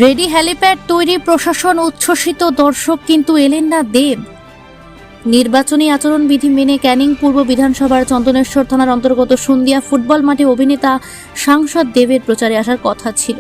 Ready helipad তৈরি, প্রশাসন উচ্ছ্বসিত, দর্শক কিন্তু এলেন না দেব। নির্বাচনী আচরণবিধি মেনে ক্যানিং পূর্ব বিধানসভার চন্দনেশ্বর থানার অন্তর্গত সন্ধিয়া ফুটবল মাঠে অভিনেতা সাংসদ দেবের প্রচারে আসার কথা ছিল।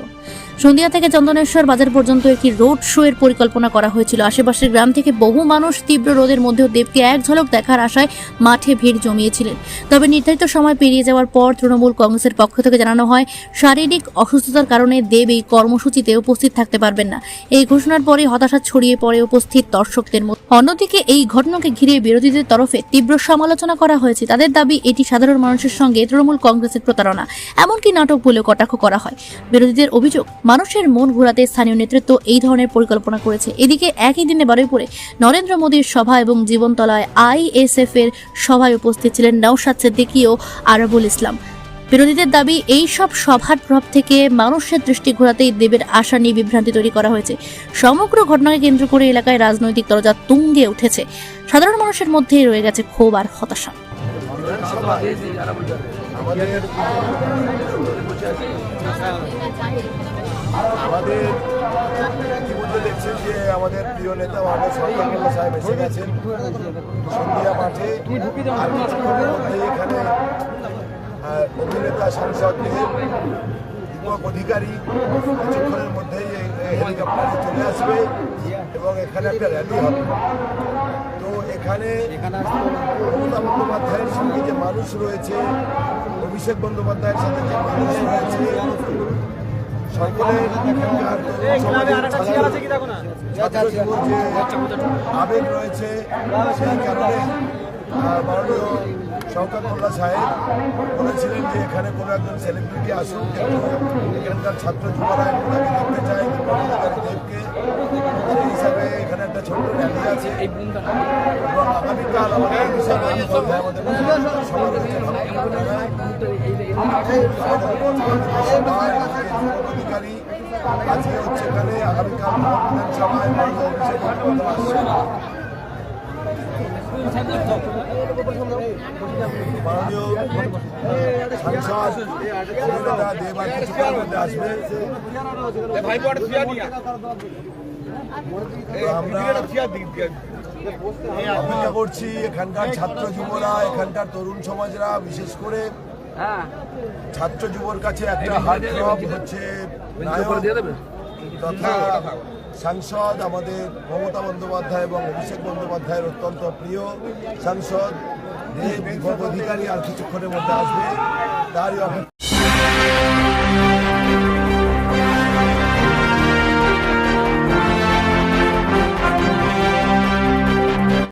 সন্ধিয়া থেকে চন্দনেশ্বর বাজার পর্যন্ত একটি রোড শো এর পরিকল্পনা করা হয়েছিল। আশেপাশের গ্রাম থেকে বহু মানুষ তীব্র রোদের মধ্যেও দেবকে এক ঝলক দেখার আশায় মাঠে ভিড় জমিয়েছিলেন। তবে নির্ধারিত সময় পেরিয়ে যাওয়ার পর তৃণমূল কংগ্রেসের পক্ষ থেকে জানানো হয়, শারীরিক অসুস্থতার কারণে দেব এই কর্মসূচিতে উপস্থিত থাকতে পারবেন না। এই ঘোষণার পরে হতাশা ছড়িয়ে পড়ে উপস্থিত দর্শকদের মধ্যে। অন্যদিকে এই ঘটনাকে ঘিরে বিরোধীদের তরফে তীব্র সমালোচনা করা হয়েছে। তাদের দাবি, এটি সাধারণ মানুষের সঙ্গে তৃণমূল কংগ্রেসের প্রতারণা, এমনকি নাটক বলেও কটাক্ষ করা হয়। বিরোধীদের অভিযোগ, মানুষের মন ঘোরাতে স্থানীয় নেতৃত্ব এই ধরনের পরিকল্পনা করেছে। এদিকে একই দিনে বারুইপুরে নরেন্দ্র মোদীর সভা এবং জীবনতলায় আইএসএফ এর সভায় উপস্থিত ছিলেন নওশাদ সিদ্দিকী ও আরাবুল ইসলাম। বিরোধীদের দাবি, এই সব সভার প্রভাব থেকে মানুষের দৃষ্টি ঘোরাতেই দেবের আশা নিয়ে বিভ্রান্তি তৈরি করা হয়েছে। সমগ্র ঘটনাকে কেন্দ্র করে এলাকায় রাজনৈতিক তরজা তুঙ্গে উঠেছে। সাধারণ মানুষের মধ্যেই রয়ে গেছে ক্ষোভ আর হতাশা। আমাদের ইতিমধ্যে দেখছেন যে আমাদের প্রিয় নেতা মাননীয় সরকার সাহেব এসে গেছেন সন্ধিয়া মাঠে। আর কিছুক্ষণের মধ্যেই এখানে অভিনেতা সাংসদ দীপক অধিকারী কিছুক্ষণের মধ্যেই হেলিকপ্টারে চলে আসবে এবং এখানে একটা র্যালি হবে। তো এখানে মমতা বন্দ্যোপাধ্যায়ের সঙ্গে যে মানুষ রয়েছে, অভিষেক বন্দ্যোপাধ্যায়ের সাথে যে মানুষ রয়েছে, সকলের এখানকার ছাত্রজীবন যে আবেগ রয়েছে, সেই কারণে মাননীয় শওকত মোল্লা সাহেব বলেছিলেন যে এখানে কোনো একজন সেলিব্রিটি আসুক, কিন্তু এখানকার ছাত্র যুবরা তাকে দেখতে চায় দেবকে। সেই হিসাবে এখানে একটা ছোট্ট র্যালি আছে এবং আগামীকাল আমাদের অধিকারী আজকে হচ্ছে এখানে, আগামীকাল বিধানসভায় অভিষেক আসছে। মাননীয় সাংসদ অভিনেতা দেব আর কিছুক্ষণের মধ্যে আসবে। আমরা অপেক্ষা করছি এখানকার ছাত্র যুবরা, এখানকার তরুণ সমাজরা, বিশেষ করে ছাত্র যুবর কাছে একটা হার্টথ্রব হচ্ছে তথা সাংসদ আমাদের মমতা বন্দ্যোপাধ্যায় এবং অভিষেক বন্দ্যোপাধ্যায়ের অত্যন্ত প্রিয় সাংসদ দীপক অধিকারী আর কিছুক্ষণের মধ্যে আসবে। তারই